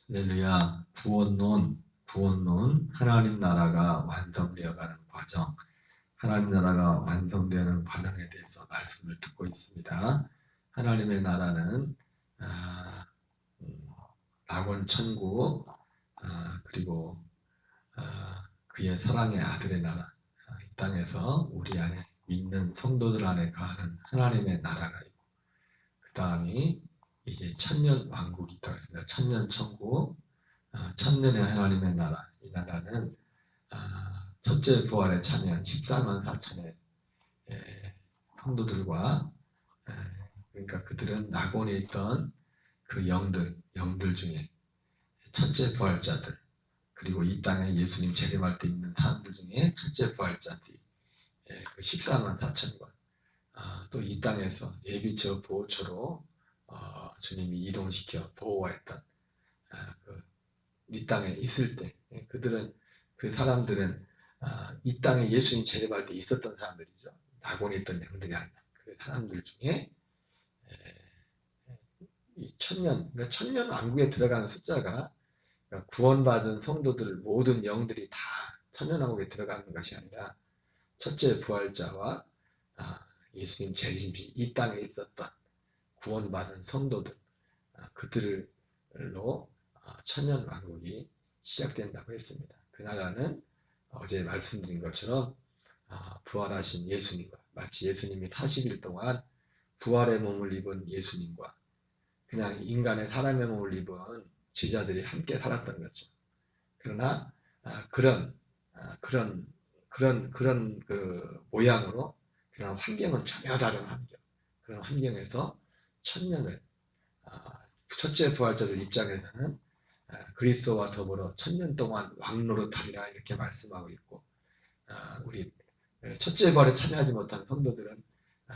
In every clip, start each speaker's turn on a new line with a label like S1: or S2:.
S1: 할렐루야. 구원론, 하나님 나라가 완성되어가는 과정, 하나님 나라가 완성되는 과정에 대해서 말씀을 듣고 있습니다. 하나님의 나라는 낙원 천국, 그리고 그의 사랑의 아들의 나라, 이 땅에서 우리 안에 믿는 성도들 안에 가는 하나님의 나라가 있고, 그 다음이 이제 천년 왕국이 있다고 했습니다. 천년 천국, 천년의 하나님의 나라. 이 나라는 첫째 부활에 참여한 14만 4천의 성도들과, 그러니까 그들은 낙원에 있던 그 영들 중에 첫째 부활자들, 그리고 이 땅에 예수님 재림할 때 있는 사람들 중에 첫째 부활자들이 그 14만 4천과 또 이 땅에서 예비처 보호처로 주님이 이동시켜 보호했던 이 땅에 있을 때 그 사람들은 이 땅에 예수님 재림할 때 있었던 사람들이죠. 낙원에 있던 양들이 아니라 그 사람들 중에 이 그러니까 천년 왕국에 들어가는 숫자가, 그러니까 구원받은 성도들 모든 영들이 다 천년 왕국에 들어가는 것이 아니라 첫째 부활자와 예수님 재림시 이 땅에 있었던 구원받은 성도들, 그들로 천년 왕국이 시작된다고 했습니다. 그 나라는 어제 말씀드린 것처럼 부활하신 예수님과, 마치 예수님이 40일 동안 부활의 몸을 입은 예수님과 그냥 인간의 사람의 몸을 입은 제자들이 함께 살았던 거죠. 그러나 그런 그 모양으로, 그런 환경은 전혀 다른 환경, 그런 환경에서 천년을, 첫째 부활자들 입장에서는 그리스도와 더불어 천년 동안 왕노릇하리라 이렇게 말씀하고 있고, 우리 첫째 부활에 참여하지 못한 성도들은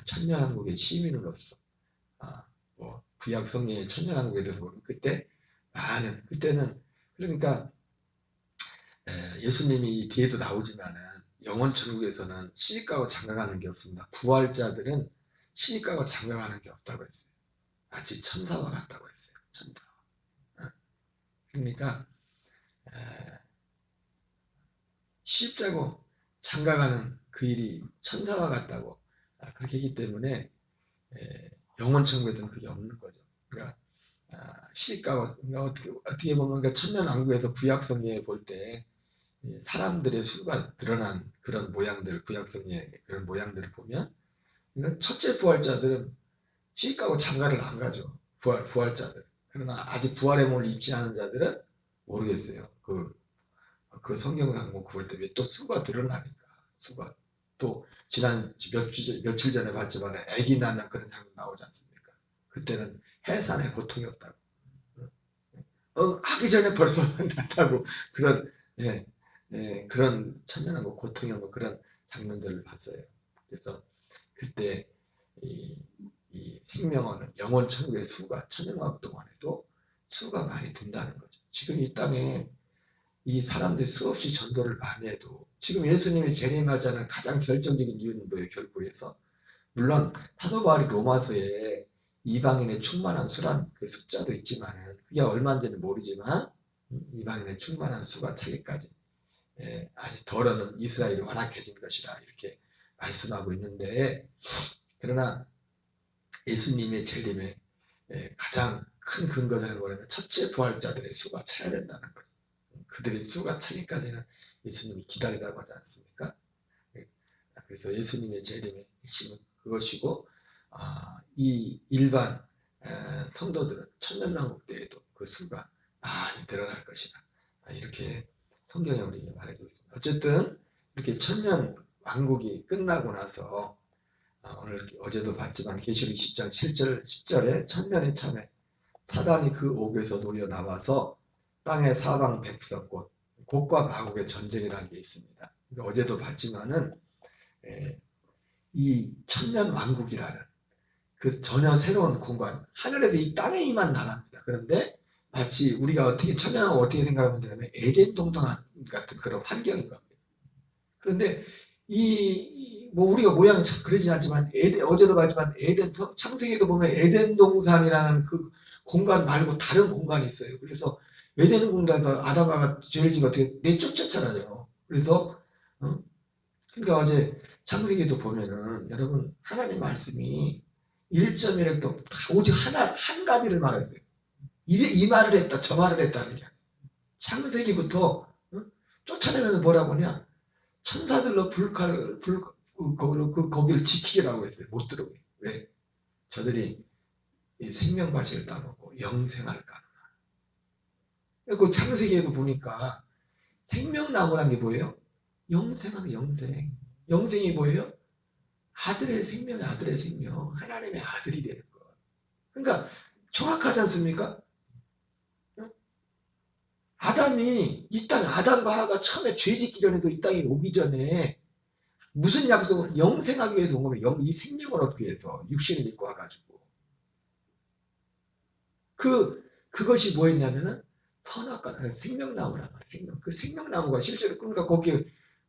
S1: 천년왕국의 시민으로서, 뭐 구약 성경의 천년왕국에 대해서 보면 그때는 그러니까 예수님이 뒤에도 나오지만은 영원 천국에서는 시집가고 장가가는 게 없습니다. 부활자들은 시집가고 장가가는 게 없다고 했어요. 마치 천사와 같다고 했어요. 천사. 그러니까 시집자고 장가가는 그 일이 천사와 같다고 그렇게 했기 때문에 영원 천국에서는 그게 없는 거죠. 그러니까 시집가고, 어떻게 보면 그러니까 천년 왕국에서 구약 성경에 볼 때 사람들의 수가 드러난 그런 모양들, 구약 성경의 그런 모양들을 보면, 첫째 부활자들은 시집가고 장가를 안 가죠. 부활자들. 그러나 아직 부활의 몸을 입지 않은 자들은 모르겠어요. 그 성경상 볼 때 왜 또 수가 드러나니까. 수가 또 지난 며칠 전에 봤지만 아기 낳는 그런 장면 나오지 않습니까? 그때는 해산의 고통이었다고. 하기 전에 벌써 났다고. 그런 그런 천년하고 고통이고 그런 장면들을 봤어요. 그래서 그때 이 생명은 영원 천국의 수가 천년왕국 동안에도 수가 많이 든다는 거죠. 지금 이 땅에 이 사람들이 수없이 전도를 많이 해도 지금 예수님이 재림하자는 가장 결정적인 이유는 뭐예요? 결국에서 물론 사도 바울이 로마서에 이방인의 충만한 수란 그 숫자도 있지만 그게 얼마인지는 모르지만 이방인의 충만한 수가 차기까지 아직 덜어는 이스라엘이 완악해진 것이라 이렇게 말씀하고 있는데, 그러나 예수님의 재림에 가장 큰 근거자는 뭐냐면 첫째 부활자들의 수가 차야 된다는 거예요. 그들의 수가 차기까지는 예수님이 기다리라고 하지 않습니까? 그래서 예수님의 재림의 핵심은 그것이고, 이 일반 성도들은 천년왕국 때에도 그 수가 많이 드러날 것이다. 이렇게 성경에 우리 말해주고 있습니다. 어쨌든 이렇게 천년 왕국이 끝나고 나서 오늘 어제도 봤지만 계시록 20장 7절 10절에 천년의 참에 사단이 그 옥에서 놓여 나와서 땅의 사방 백성 곡과 마곡의 전쟁이라는 게 있습니다. 그러니까 어제도 봤지만은 이 천년 왕국이라는 그 전혀 새로운 공간, 하늘에서 이 땅에 임한 나라입니다. 그런데 마치 우리가 어떻게 천년왕국 어떻게 생각하면 되냐면 에덴 동산 같은 그런 환경인 겁니다. 그런데 뭐 우리가 모양이 참 그러진 않지만 어제도 봤지만 창세기도 보면 에덴 동산이라는 그 공간 말고 다른 공간이 있어요. 그래서 에덴 공간에서 아담과 죄를 지고 어떻게 내쫓았잖아요. 그래서 그러니까 어제 창세기도 보면은 여러분 하나님 말씀이 1.1획도 다 오직 한 가지를 말했어요. 이 말을 했다 저 말을 했다는 게 창세기부터 쫓아내면서 뭐라고 하냐 천사들로 거기를 지키라고 했어요. 못 들어오게. 왜? 저들이 이 생명과실을 따먹고 영생할까. 그 창세기에도 보니까 생명나무란 게 뭐예요? 영생하는 영생. 영생이 뭐예요? 아들의 생명, 아들의 생명. 하나님의 아들이 되는 거. 그러니까 정확하지 않습니까? 아담이 이 땅, 아담과 하와가 처음에 죄 짓기 전에도 이 땅에 오기 전에 무슨 약속을 영생하기 위해서 온 거면 이 생명을 얻기 위해서 육신을 입고 와가지고 그것이 뭐였냐면은 선악과 생명나무란 말이에요. 생명. 그 생명나무가 실제로 그러니까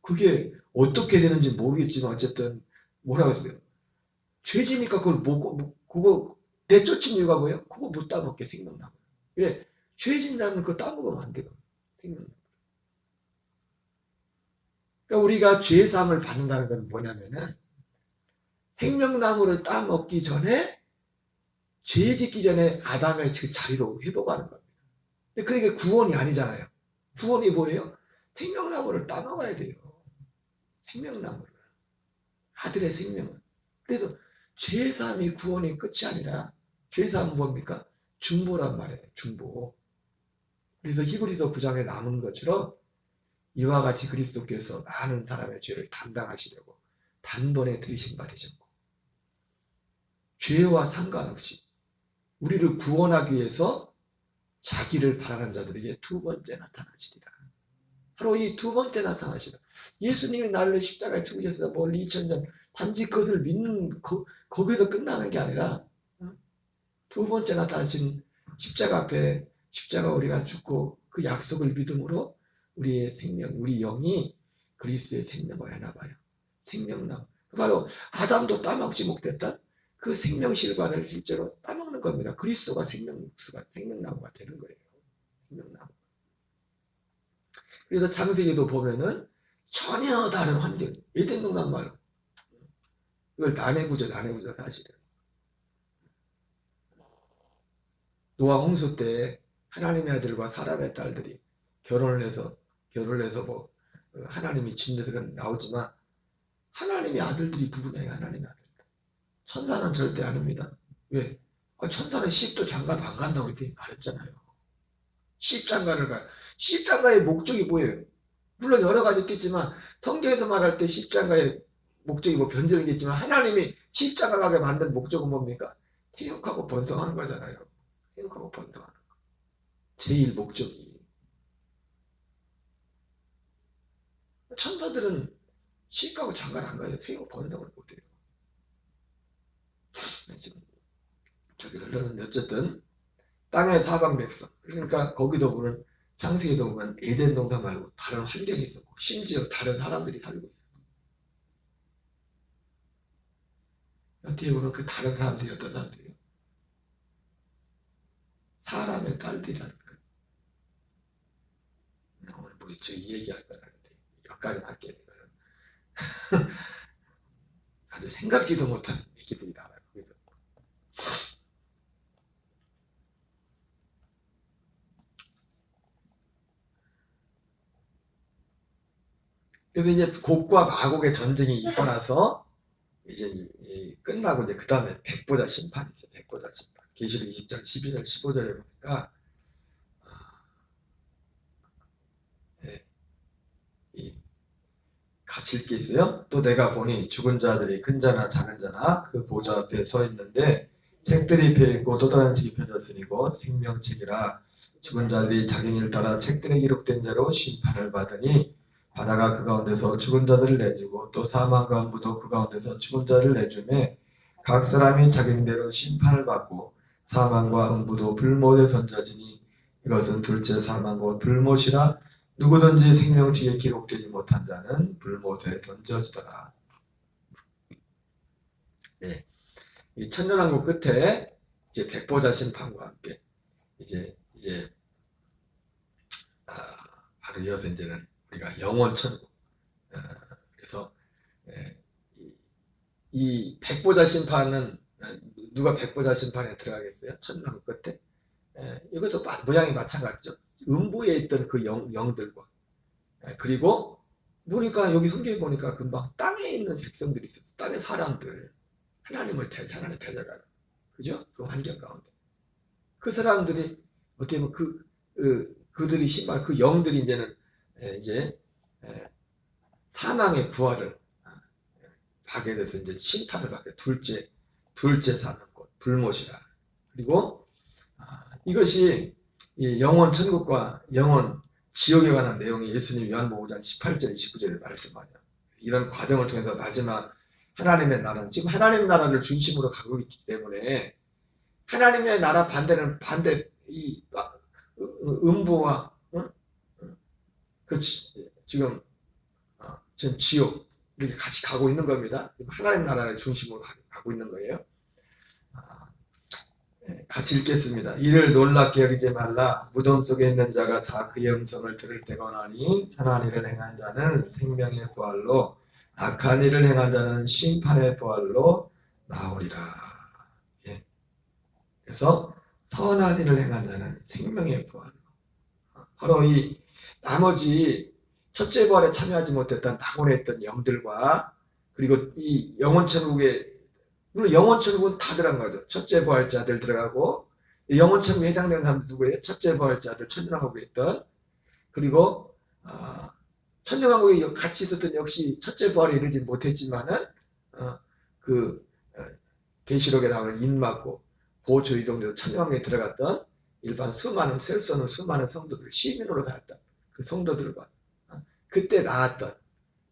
S1: 그게 어떻게 되는지 모르겠지만 어쨌든 뭐라고 했어요. 죄지니까 그걸 그거 내쫓은 이유가 뭐예요? 그거 못 따먹게 생명나무. 왜? 죄진다면 그거 따먹으면 안 돼요. 생명나무. 그러니까 우리가 죄 사함을 받는다는 건 뭐냐면은 생명나무를 따먹기 전에 죄 짓기 전에 아담의 그 자리로 회복하는 겁니다. 근데 그게 구원이 아니잖아요. 구원이 뭐예요? 생명나무를 따먹어야 돼요. 생명나무를. 아들의 생명을. 그래서 죄사함이 구원이 끝이 아니라 죄사함은 뭡니까? 중보란 말이에요. 중보. 그래서 히브리서 9장에 나오는 것처럼 이와 같이 그리스도께서 많은 사람의 죄를 담당하시려고 단번에 들이심 받으셨고 죄와 상관없이 우리를 구원하기 위해서 자기를 바라는 자들에게 두 번째 나타나시리라. 바로 이 두 번째 나타나시라. 예수님이 나를 십자가에 죽으셨어요. 멀리 2000년 단지 그것을 믿는 거기서 끝나는 게 아니라 두 번째 나타나신 십자가 앞에 십자가 우리가 죽고 그 약속을 믿음으로 우리의 생명, 우리 영이 그리스도의 생명을 하나 봐요. 생명나무. 바로 아담도 따먹지 못했던 그 생명실과를 실제로 따먹는 겁니다. 그리스도가 생명나무가 되는 거예요. 생명나무. 그래서 창세기도 보면은 전혀 다른 환경, 에덴 동산 말로 이걸 난해구조 사실은. 노아 홍수 때 하나님의 아들과 사람의 딸들이 결혼을 해서 뭐 하나님이 침대가 나오지만 하나님의 아들들이 누구냐 하나님의 아들. 천사는 절대 아닙니다. 왜? 천사는 십도 장가도 안 간다고 말했잖아요. 십장가를 가. 십장가의 목적이 뭐예요? 물론 여러 가지 있겠지만 성경에서 말할 때 십장가의 목적이 뭐 변절이겠지만 하나님이 십자가 가게 만든 목적은 뭡니까? 태육하고 번성하는 거잖아요. 태육하고 번성하는 거. 제일 목적이. 천사들은 시가고 장가를 안 가요. 태육 번성을 못해요. 지금 저기 흘러는 어쨌든 땅의 사방 백성. 그러니까 거기도 보면 창세기도 보면 에덴 동산 말고 다른 환경이 있었고 심지어 다른 사람들이 살고 있었어요. 어떻게 보면 그 다른 사람들이 어떤 사람들이에요? 사람의 딸들이라는 거예요. 오늘 뭐 이 얘기할 거라는데 여기까지 할게요. 아주 생각지도 못한 얘기들이 나와요. 그래서 이제 곡과 마곡의 전쟁이 있고 나서 이제 끝나고 이제 그 다음에 백보자 심판이 있어요. 백보자 심판. 계시록 20장 12절 15절에 보니까 같이 읽기 있어요. 또 내가 보니 죽은 자들이 큰 자나 작은 자나 그 보좌 앞에 서 있는데 책들이 펴있고 또 다른 책이 펴졌으니 곧 생명책이라 죽은 자들이 자기 일 따라 책들에 기록된 대로 심판을 받으니 바다가 그 가운데서 죽은 자들을 내주고 또 사망과 음부도 그 가운데서 죽은 자를 내주매 각 사람이 자기 일대로 심판을 받고 사망과 음부도 불못에 던져지니 이것은 둘째 사망 곧 불못이라 누구든지 생명책에 기록되지 못한 자는 불못에 던져지더라. 네, 이 천년왕국 끝에 이제 백보자 심판과 함께 이제 이어서 이제는 우리가 영원 천국. 그래서 이 백보자 심판은 누가 백보자 심판에 들어가겠어요? 천년왕국 끝에. 이것도 모양이 마찬가지죠. 음부에 있던 그 영들과 그리고 보니까 여기 성경에 보니까 금방 땅에 있는 백성들이 있었어. 땅의 사람들 하나님 대적하는 그죠? 그 환경 가운데 그 사람들이 어떻게 보면 그들이 신발 그 영들이 이제는 이제 사망의 부활을 하게 돼서 이제 심판을 받게 둘째 사는 곳 불못이라. 그리고 이것이 영원 천국과 영원 지옥에 관한 내용이 예수님 요한복음 5장 18절 29절에 말씀하냐. 이런 과정을 통해서 마지막 하나님의 나라는 지금 하나님 나라를 중심으로 가고 있기 때문에 하나님의 나라 반대는 반대 이 음부와 지금 지옥 이렇게 같이 가고 있는 겁니다. 하나님 나라를 중심으로 가고 있는 거예요. 같이 읽겠습니다. 이를 놀랍게 여기지 말라. 무덤 속에 있는 자가 다 그의 음성을 들을 때가 오나니 선한 일을 행한 자는 생명의 부활로 악한 일을 행한 자는 심판의 부활로 나오리라. 예. 그래서 선한 일을 행한 자는 생명의 부활로. 바로 이 나머지 첫째 부활에 참여하지 못했던 낙원에 있던 영들과 그리고 이 영원천국에 물론 영원천국은 다 들어간 거죠. 첫째 부활자들 들어가고 영원천국에 해당되는 사람들 누구예요? 첫째 부활자들 천년왕국에 있던 그리고 천년왕국에 같이 있었던 역시 첫째 부활에 이르지 못했지만은 계시록에 나오는 인마고 보조 이동돼서 천년왕국에 들어갔던 일반 수많은 셀 수 없는 수많은 성도들 시민으로 살았던 그 성도들과 그때 낳았던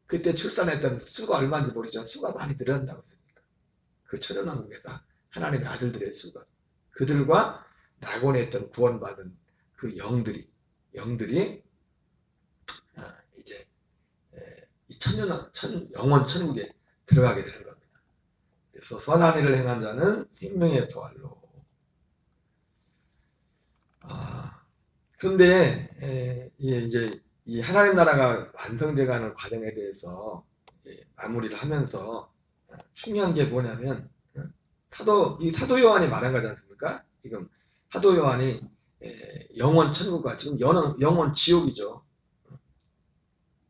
S1: 그때 출산했던 수가 얼마인지 모르지만 수가 많이 늘어난다고 했습니다. 그 천연왕국에서 하나님의 아들들의 수가 그들과 낙원에 있던 구원받은 그 영들이 이제 이 영원 천국에 들어가게 되는 겁니다. 그래서 선한 일을 행한 자는 생명의 부활로. 그런데 이제 이 하나님 나라가 완성돼가는 과정에 대해서 이제 마무리를 하면서 중요한 게 뭐냐면 이 사도 요한이 말한 거지 않습니까? 지금 사도 요한이 영원 천국과 지금 영원 지옥이죠.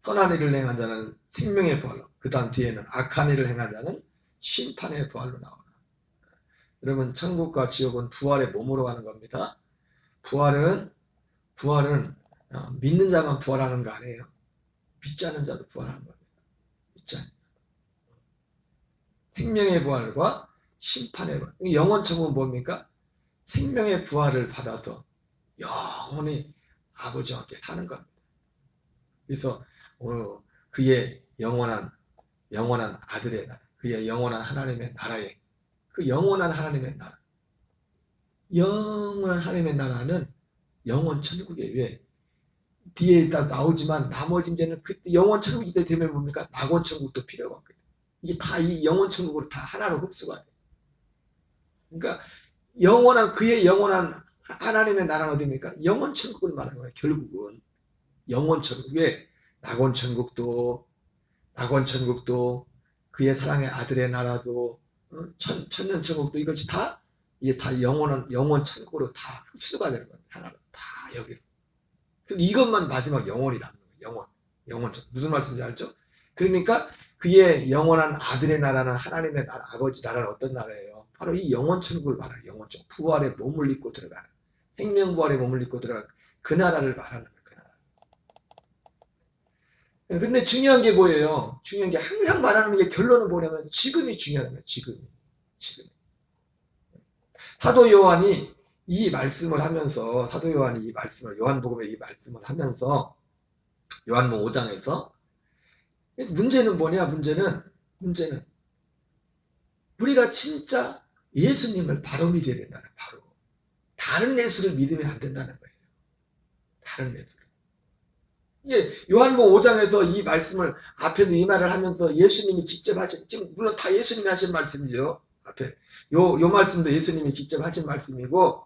S1: 선한 일을 행한 자는 생명의 부활로, 그 다음 뒤에는 악한 일을 행한 자는 심판의 부활로 나오나. 여러분 천국과 지옥은 부활에 몸으로 가는 겁니다. 부활은 믿는 자만 부활하는 거 아니에요. 믿지 않는 자도 부활하는 겁니다. 믿지 않는 자. 생명의 부활과 심판의 부활. 영원 천국은 뭡니까? 생명의 부활을 받아서 영원히 아버지와 함께 사는 겁니다. 그래서 그의 영원한 아들의 나라, 그의 영원한 하나님의 나라에 그 영원한 하나님의 나라, 영원한 하나님의 나라는 영원 천국에 왜 뒤에 딱 나오지만 나머지 이제는 그때 영원 천국 이때 되면 뭡니까? 낙원 천국도 필요가 없거든요. 이게 다 이 영원 천국으로 다 하나로 흡수가 돼요. 그러니까 그의 영원한 하나님의 나라는 어디입니까? 영원 천국을 말하는 거예요. 결국은 영원 천국에 낙원 천국도 그의 사랑의 아들의 나라도 천년 천국도 이것이 다 이게 다 영원 천국으로 다 흡수가 되는 거예요. 하나로 다 여기로. 이것만 마지막 영원이 남는 거예요. 영원 천국. 무슨 말씀인지 알죠? 그러니까 그의 영원한 아들의 나라는 하나님의 나라, 아버지 나라는 어떤 나라예요? 바로 이 영원 천국을 말해요. 영원 천국. 부활에 몸을 입고 들어가는 생명 부활에 몸을 입고 들어가는 그 나라를 말하는 거예요. 그 나라. 근데 중요한 게 뭐예요? 중요한 게 항상 말하는 게 결론은 뭐냐면 지금이 중요하다는 거예요. 지금. 사도 요한이 이 말씀을 하면서 요한복음에 이 말씀을 하면서 요한복음 5장에서 문제는 뭐냐? 문제는 우리가 진짜 예수님을 바로 믿어야 된다는 바로. 다른 예수를 믿으면 안 된다는 거예요. 다른 예수를. 요한복음 5장에서 이 말씀을 앞에서 이 말을 하면서 예수님이 직접 하신, 지금 물론 다 예수님이 하신 말씀이죠. 앞에 요 말씀도 예수님이 직접 하신 말씀이고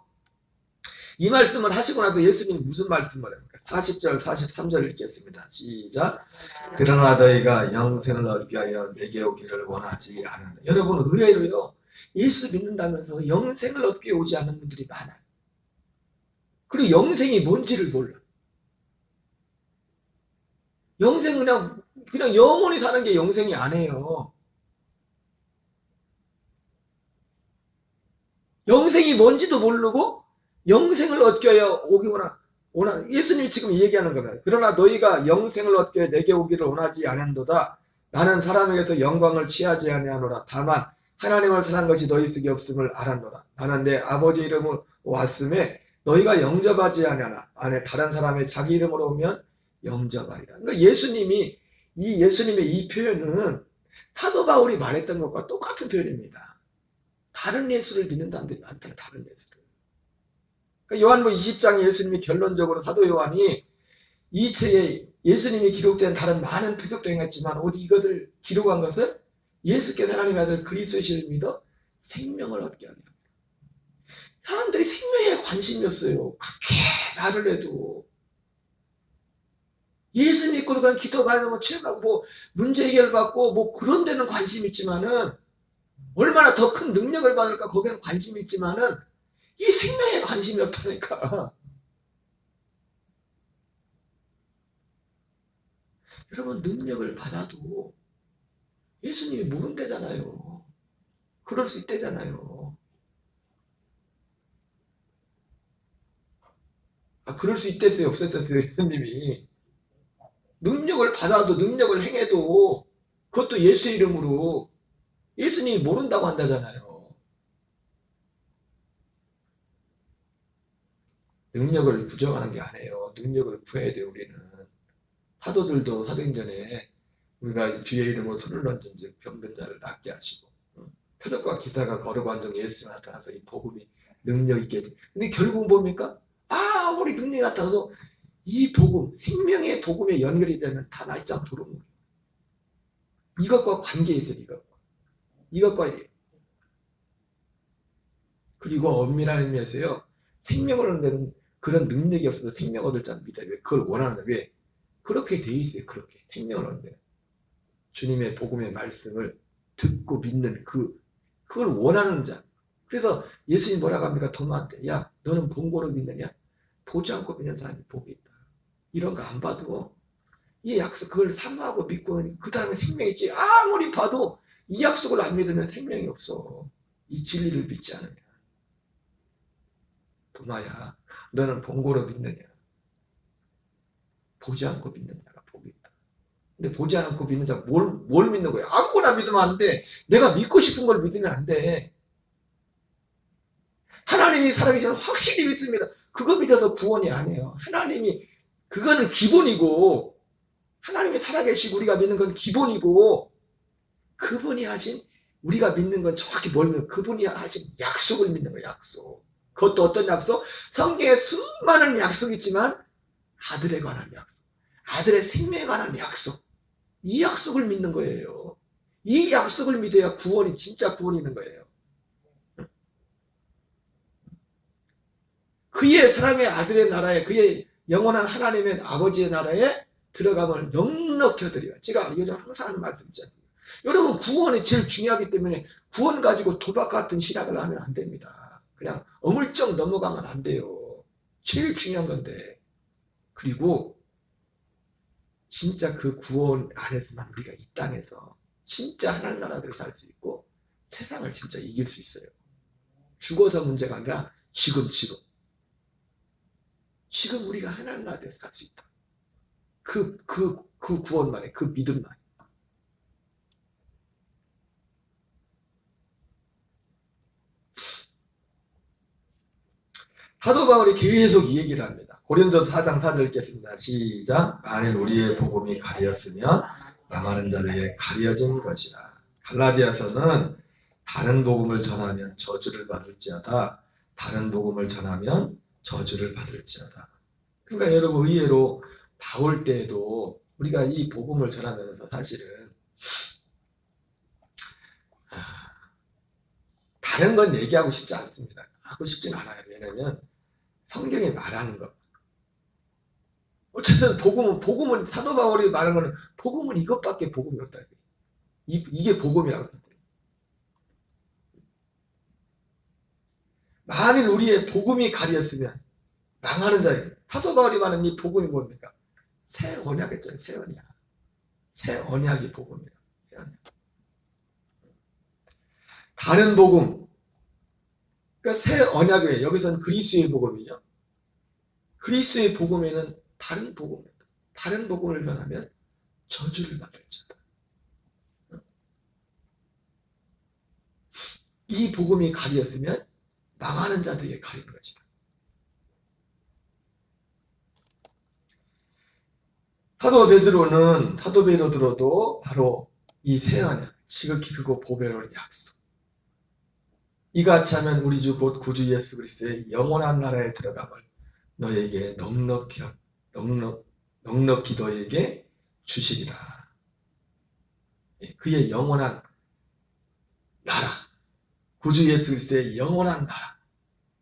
S1: 이 말씀을 하시고 나서 예수님이 무슨 말씀을 합니까? 40절, 43절 읽겠습니다. 시작. 그러나 너희가 영생을 얻기 위하여 내게 오기를 원하지 않으나. 여러분, 의외로요, 예수 믿는다면서 영생을 얻기 위해 오지 않는 분들이 많아요. 그리고 영생이 뭔지를 몰라. 영생은 그냥 영원히 사는 게 영생이 아니에요. 영생이 뭔지도 모르고 영생을 얻기 위하여 오기 원하. 예수님이 지금 얘기하는 겁니다. 그러나 너희가 영생을 얻기 위해 내게 오기를 원하지 않은도다. 나는 사람에게서 영광을 취하지 아니하노라. 다만 하나님을 사랑한 것이 너희 속에 없음을 알았노라. 나는 내 아버지 이름으로 왔음에 너희가 영접하지 아니하나. 안에 다른 사람의 자기 이름으로 오면 영접하리라. 그러니까 예수님의 이 표현은 사도 바울이 말했던 것과 똑같은 표현입니다. 다른 예수를 믿는 사람들이 많다. 다른 예수를. 그러니까 요한복음 20장에 예수님이 결론적으로 사도 요한이 이 책에 예수님이 기록된 다른 많은 표적도 행했지만 오직 이것을 기록한 것은 예수께서 하나님의 아들 그리스도이심을 믿어 생명을 얻게 하리라. 사람들이 생명에 관심이 없어요. 그렇게 말을 해도. 예수 믿고도 그냥 기도받고 취업하고 문제 해결받고 뭐 그런 데는 관심이 있지만은 얼마나 더 큰 능력을 받을까 거기에는 관심이 있지만은 이 생명에 관심이 없다니까. 여러분, 능력을 받아도 예수님이 모른대잖아요. 그럴 수 있대잖아요. 그럴 수 있댔어요? 없었어요? 예수님이. 능력을 받아도 능력을 행해도 그것도 예수 이름으로 예수님이 모른다고 한다잖아요. 능력을 부정하는 게 아니에요. 능력을 구해야 돼요, 우리는. 사도들도 사도행전에 우리가 주의 이름으로 손을 얹은 즉 병든 자를 낫게 하시고 표적과 기사가 걸어간 중 예수가 나타나서 이 복음이 능력 있게 해지. 근데 결국은 뭡니까? 우리 능력이 나타나서 이 복음, 생명의 복음에 연결이 되면 다 날짜 도는 거예요. 이것과 관계 있어요, 이것과. 그리고 엄밀한 의미에서요, 생명을 얻는 그런 능력이 없어서 생명 얻을 자는 믿어요. 왜 그걸 원하는데? 왜? 그렇게 돼 있어요. 그렇게 생명을 얻는 주님의 복음의 말씀을 듣고 믿는 그걸 원하는 자. 그래서 예수님 뭐라고 합니까? 도마한테, 야, 너는 본고로 믿느냐? 보지 않고 믿는 사람이 복이 있다. 이런 거 안 봐도 이 약속 그걸 사모하고 믿고 그 다음에 생명이 있지. 아무리 봐도 이 약속을 안 믿으면 생명이 없어. 이 진리를 믿지 않으면. 도마야, 너는 본고로 믿느냐? 보지 않고 믿는 자가 복이 있다. 근데 보지 않고 믿는 자가 뭘 믿는 거야? 아무거나 믿으면 안 돼. 내가 믿고 싶은 걸 믿으면 안 돼. 하나님이 살아계시면 확실히 믿습니다. 그거 믿어서 구원이 아니에요. 하나님이, 그거는 기본이고, 하나님이 살아계시고 우리가 믿는 건 기본이고, 그분이 하신, 우리가 믿는 건 정확히 뭘 믿는, 그분이 하신 약속을 믿는 거예요, 약속. 그것도 어떤 약속? 성경에 수많은 약속이 있지만, 아들에 관한 약속, 아들의 생명에 관한 약속, 이 약속을 믿는 거예요. 이 약속을 믿어야 구원이, 진짜 구원이 있는 거예요. 그의 사랑의 아들의 나라에, 그의 영원한 하나님의 아버지의 나라에 들어감을 넉넉히 얻으리라. 제가 요즘 항상 하는 말씀 있지 않습니까? 여러분, 구원이 제일 중요하기 때문에 구원 가지고 도박 같은 신학을 하면 안 됩니다. 그냥 어물쩍 넘어가면 안 돼요. 제일 중요한 건데. 그리고 진짜 그 구원 안에서만 우리가 이 땅에서 진짜 하나님 나라를 살 수 있고 세상을 진짜 이길 수 있어요. 죽어서 문제가 아니라 지금 우리가 하나님 나라에 살 수 있다. 그 구원만에, 그 믿음만에. 사도 바울이 계속 이 얘기를 합니다. 고린도서 4장 4절 읽겠습니다. 시작. 만일 우리의 복음이 가리었으면 남하는 자들에게 가려진 것이라. 갈라디아서는 다른 복음을 전하면 저주를 받을지어다. 다른 복음을 전하면 저주를 받을지어다. 그러니까 여러분, 의외로 바울 때에도 우리가 이 복음을 전하면서 사실은 다른 건 얘기하고 싶지 않습니다. 하고 싶진 않아요. 왜냐면 성경에 말하는 것. 어쨌든 복음은 사도 바울이 말하는 거는 복음은 이것밖에 복음이 없다. 이게 복음이라고 했어요. 만일 우리의 복음이 가리었으면 망하는 자예요. 사도 바울이 말하는 이 복음이 뭡니까? 새 언약이죠. 새 언약. 새 언약이 복음이에요. 새 언약. 다른 복음. 그러니까 새 언약이에요. 여기서는 그리스의 복음이죠. 그리스의 복음에는 다른 복음입니다. 다른 복음을 전하면 저주를 받을 자다. 이 복음이 가리었으면 망하는 자들에게 가린 것이다. 사도 베드로도 바로 이 새 언약, 지극히 크고 보배로운 약속. 이같이 하면 우리 주 곧 구주 예수 그리스도의 영원한 나라에 들어감을 너에게 넉넉히 너에게 주시리라. 그의 영원한 나라, 구주 예수 그리스도의 영원한 나라,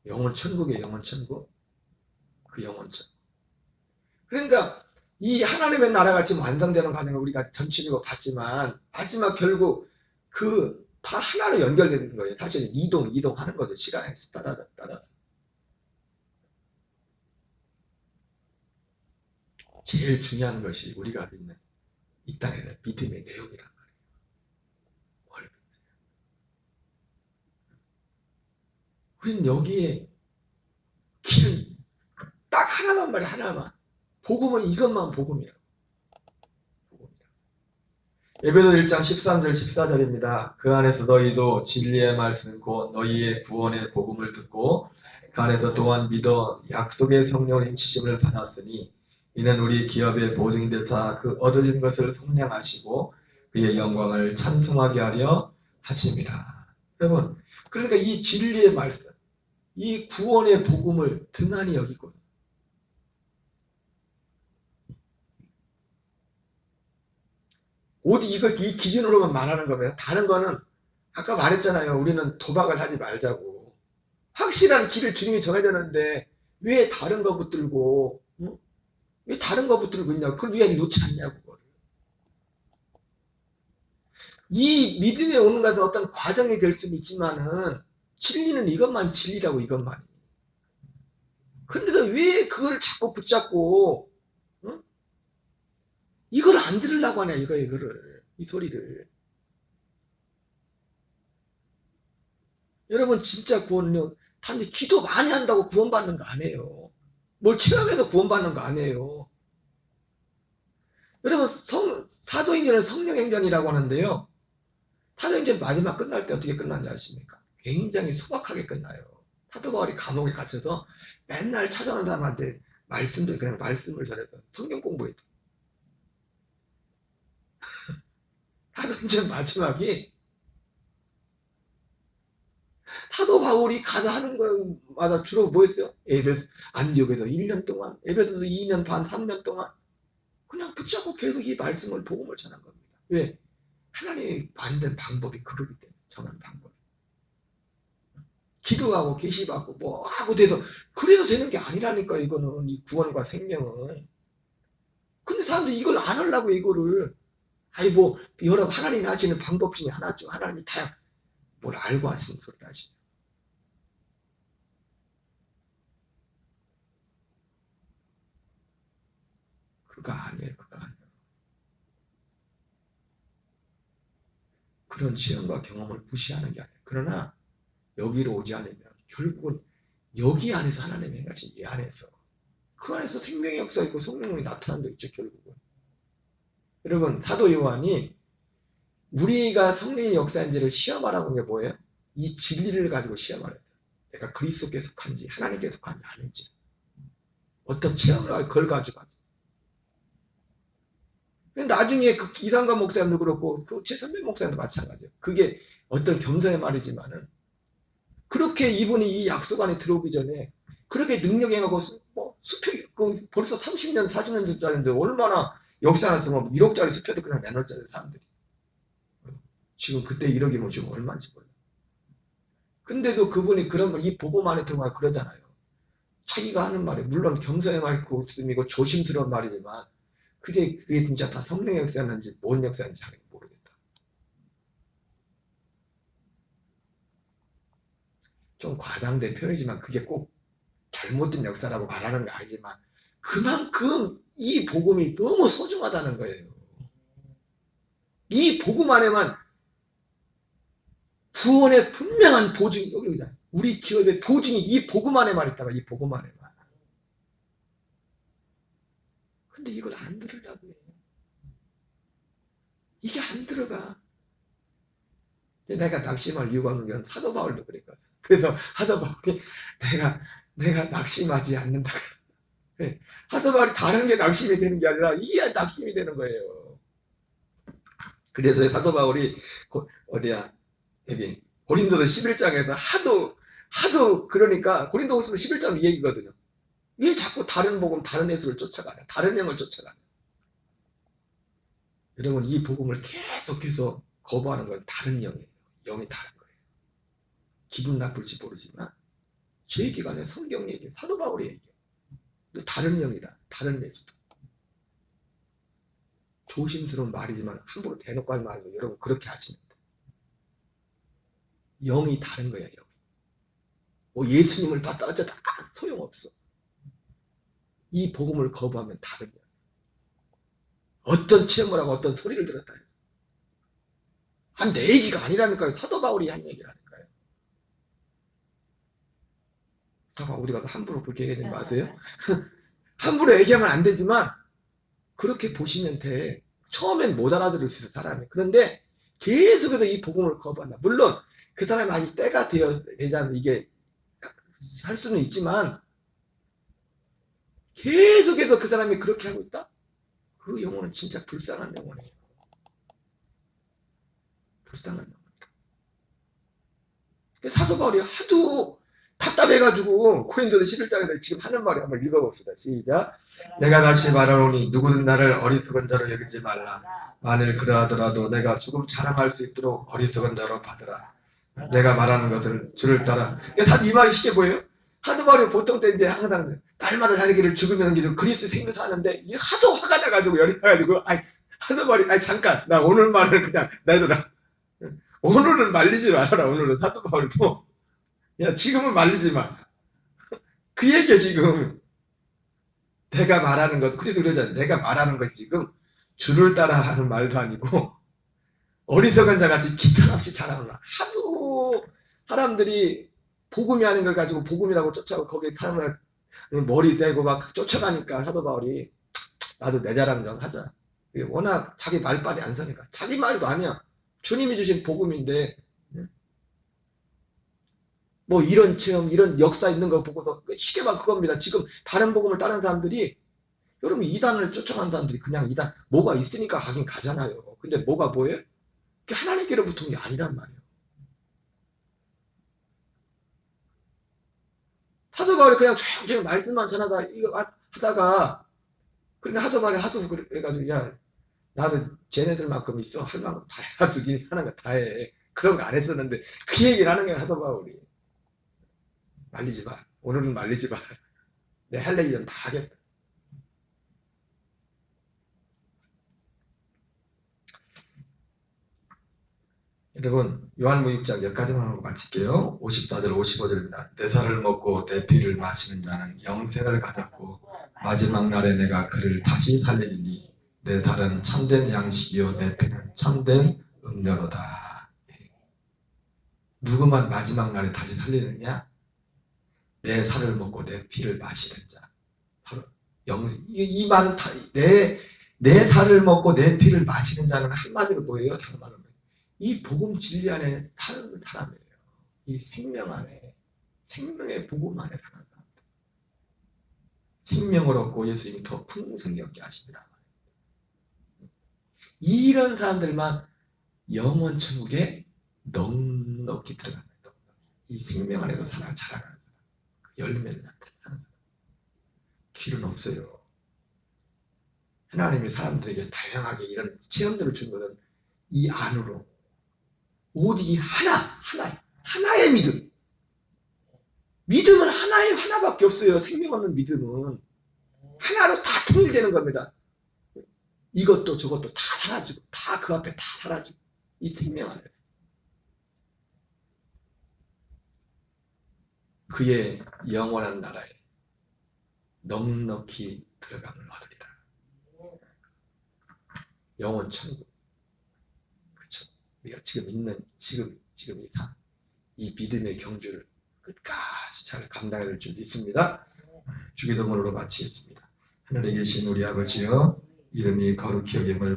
S1: 영원 천국의 영원 천국, 그 영원 천국. 그러니까 이 하나님의 나라가 지금 완성되는 과정을 우리가 전치적으로 봤지만 마지막 결국 그 다 하나로 연결되는 거예요. 사실은 이동하는 거죠. 시간에 따라서. 제일 중요한 것이 우리가 믿는 이 땅의 믿음의 내용이란 말이에요. 우리는 여기에 길은 딱 하나만 말이야. 하나만. 복음은 이것만 복음이야. 에베소 1장 13절 14절입니다. 그 안에서 너희도 진리의 말씀 곧 너희의 구원의 복음을 듣고 그 안에서 또한 믿어 약속의 성령을 인치심을 받았으니 이는 우리 기업의 보증이 되사 그 얻어진 것을 속량하시고 그의 영광을 찬송하게 하려 하심이라. 여러분, 그러니까 이 진리의 말씀, 이 구원의 복음을 등한히 여기고 오직 이 기준으로만 말하는 거면 다른 거는 아까 말했잖아요. 우리는 도박을 하지 말자고. 확실한 길을 주님이 정해졌는데 왜 다른 거 붙들고 응? 왜 다른 거 붙들고 있냐고. 그걸 왜 놓지 않냐고. 이 믿음에 오는 것은 어떤 과정이 될 수는 있지만은 진리는 이것만 진리라고 이것만. 근데 왜 그걸 자꾸 붙잡고 응? 이걸 안 들으려고 하냐 이거를 이 소리를. 여러분 진짜 구원은요 단지 기도 많이 한다고 구원받는 거 아니에요. 뭘 체험해서 구원받는 거 아니에요. 여러분 사도행전은 성령행전이라고 하는데요. 사도행전 마지막 끝날 때 어떻게 끝난지 아십니까? 굉장히 소박하게 끝나요. 사도 바울이 감옥에 갇혀서 맨날 찾아오는 사람한테 그냥 말씀을 전해서 성경 공부했대. 사도행전 마지막이 사도 바울이 가서 하는 거마다 주로 뭐였어요? 안디옥에서 1년 동안, 에베소서 2년 반, 3년 동안 그냥 붙잡고 계속 이 말씀을 복음을 전한 겁니다. 왜? 하나님이 만든 방법이 그러기 때문에 정한 방법. 기도하고 계시받고 뭐 하고 돼서 그래도 되는 게 아니라니까 이거는 이 구원과 생명은. 근데 사람들이 이걸 안 하려고 이거를 뭐 여러 하나님이 하시는 방법 중에 하나죠. 하나님이 다 뭘 알고 하시는 소리를 하시죠. 그거 아니에요. 그런 체험과 경험을 무시하는 게 아니에요. 그러나 여기로 오지 않으면 결국은 여기 안에서 하나님의 행하신 이 안에서 그 안에서 생명의 역사 있고 성령이 나타난 데 있죠. 결국은. 여러분 사도 요한이 우리가 성령의 역사인지를 시험하라고 한 게 뭐예요? 이 진리를 가지고 시험을 했어요. 내가 그리스도께 속한지 하나님께 속한지 아닌지 어떤 체험을 그걸 가지고 하지. 나중에 그 이상관 목사님도 그렇고 그 최선배 목사님도 마찬가지예요. 그게 어떤 겸손의 말이지만은 그렇게 이분이 이 약속 안에 들어오기 전에 그렇게 능력이 행하고 뭐 수표 벌써 30년 40년 전짜리인데 얼마나 역사 안에서 뭐 1억짜리 수표도 그냥 내놓았잖아요 사람들이. 지금 그때 1억이면 지금 얼마인지 몰라. 근데도 그분이 그런 걸 이 복음 안에 들어가 그러잖아요. 자기가 하는 말이 물론 겸손의 말씀이고 조심스러운 말이지만 그게 진짜 다 성령의 역사였는지 뭔 역사인지 잘 모르겠다. 좀 과장된 표현이지만 그게 꼭 잘못된 역사라고 말하는 게 아니지만 그만큼 이 복음이 너무 소중하다는 거예요. 이 복음 안에만 구원의 분명한 보증이 여기 우리 기업의 보증이 이 복음 안에만 있다가 이 복음 안에만. 근데 이걸 안 들으려고 해요. 이게 안 들어가. 내가 낙심할 이유가 없는 건 사도 바울도 그랬거든. 그래서 사도 바울이 내가 낙심하지 않는다. 사도 바울이 다른 게 낙심이 되는 게 아니라 이게 낙심이 되는 거예요. 그래서 사도 바울이 여기 고린도서 11장에서 하도 그러니까 고린도서 11장 이 얘기거든요. 왜 자꾸 다른 복음, 다른 예수를 쫓아가냐, 다른 영을 쫓아가냐. 여러분 이 복음을 계속해서 거부하는 건 다른 영이에요. 영이 다른 거예요. 기분 나쁠지 모르지만 제 기간에 성경 얘기, 사도 바울이 얘기해요. 다른 영이다, 다른 예수다. 조심스러운 말이지만 함부로 대놓고 하지 말고 여러분 그렇게 하시면 돼요. 영이 다른 거야. 영이. 뭐 예수님을 봤다 어쩌다 소용없어. 이 복음을 거부하면 다른 영. 어떤 체험을 하고 어떤 소리를 들었다. 내 얘기가 아니라니까요. 사도 바울이 한 얘기라니까요. 잠깐 어디 가서 함부로 그렇게 얘기하지 마세요. 함부로 얘기하면 안 되지만 그렇게 보시면 돼. 처음엔 못 알아들을 수 있어 사람이. 그런데 계속해서 이 복음을 거부한다. 물론 그 사람이 아직 때가 되지 않아서 이게 할 수는 있지만 계속해서 그 사람이 그렇게 하고 있다? 그 영혼은 진짜 불쌍한 영혼이에요. 불쌍한 영혼. 사도 바울이 하도 답답해가지고 고린도서 11장에서 지금 하는 말이 한번 읽어봅시다. 시작. 내가 다시 말하노니 누구든 나를 어리석은 자로 여기지 말라. 만일 그러하더라도 내가 조금 자랑할 수 있도록 어리석은 자로 받으라. 내가 말하는 것을 주를 따라. 이 말이 쉽게 보여요? 사도 바울이 보통 때 이제 항상 날마다 자기 길을 죽으면서 기도 그리스도 생겨서 하는데 하도 화가 나가지고 열이 나가지고 사도 바울이 잠깐 나 오늘 말을 그냥 내더라. 오늘은 말리지 말아라. 오늘은 사도 바울도 야 지금은 말리지 마. 그 얘기야 지금. 내가 말하는 것 그래서 그러잖아. 내가 말하는 것이 지금 주를 따라 하는 말도 아니고 어리석은 자같이 기탄 없이 자랑을 하도 사람들이 복음이 아닌 걸 가지고 복음이라고 쫓아가고 거기에 사람을 머리 대고 막 쫓아가니까 사도 바울이 나도 내 자랑 좀 하자. 워낙 자기 말빨이 안 서니까. 자기 말도 아니야. 주님이 주신 복음인데 뭐 이런 체험 이런 역사 있는 거 보고서 쉽게만 그겁니다. 지금 다른 복음을 따른 사람들이 여러분 이단을 쫓아가는 사람들이 그냥 이단 뭐가 있으니까 가긴 가잖아요. 근데 뭐가 뭐예요? 그게 하나님께로부터 온 게 아니란 말이에요. 사도 바울이 그냥 조용히 말씀만 전하다 이거 하다가 그러니까 사도 바울이 하도 그래가지고 야 나도 쟤네들만큼 있어 할 만큼 다 해가지고 니 하는 거 다 해. 그런 거 안 했었는데 그 얘기를 하는 거야 사도 바울이. 말리지 마. 오늘은 말리지 마. 내 할 얘기는 다 하겠다. 여러분 요한복음 6장 여기까지만 하고 마칠게요. 54절 55절입니다. 내 살을 먹고 내 피를 마시는 자는 영생을 가졌고 마지막 날에 내가 그를 다시 살리리니 내 살은 참된 양식이요 내 피는 참된 음료로다. 누구만 마지막 날에 다시 살리느냐? 내 살을 먹고 내 피를 마시는 자. 바로 영생. 이 말은 내 살을 먹고 내 피를 마시는 자는 한마디로 뭐예요? 다른 말로 이 복음 진리 안에 사는 사람이에요. 이 생명 안에 생명의 복음 안에 사는 사람. 생명을 얻고 예수님이 더 풍성하게 하시더라. 이런 사람들만 영원 천국에 넉넉히 들어갑니다. 이 생명 안에서 살아 자라가는 사람. 열매를 나타내는 사람. 길은 없어요. 하나님이 사람들에게 다양하게 이런 체험들을 준 것은 이 안으로 오직 하나의 믿음. 믿음은 하나밖에 없어요. 생명 없는 믿음은 하나로 다 통일되는 겁니다. 이것도 저것도 다 사라지고 다 그 앞에 다 사라지고 이 생명 안에서 그의 영원한 나라에 넉넉히 들어감을 얻으리라. 영원 천국. 그렇죠. 우리가 지금 있는 지금 이 믿음의 경주를 끝까지 잘 감당해야 될 줄 믿습니다. 주기도문으로 마치겠습니다. 하늘에 계신 우리 아버지여, 이름이 거룩히 여김을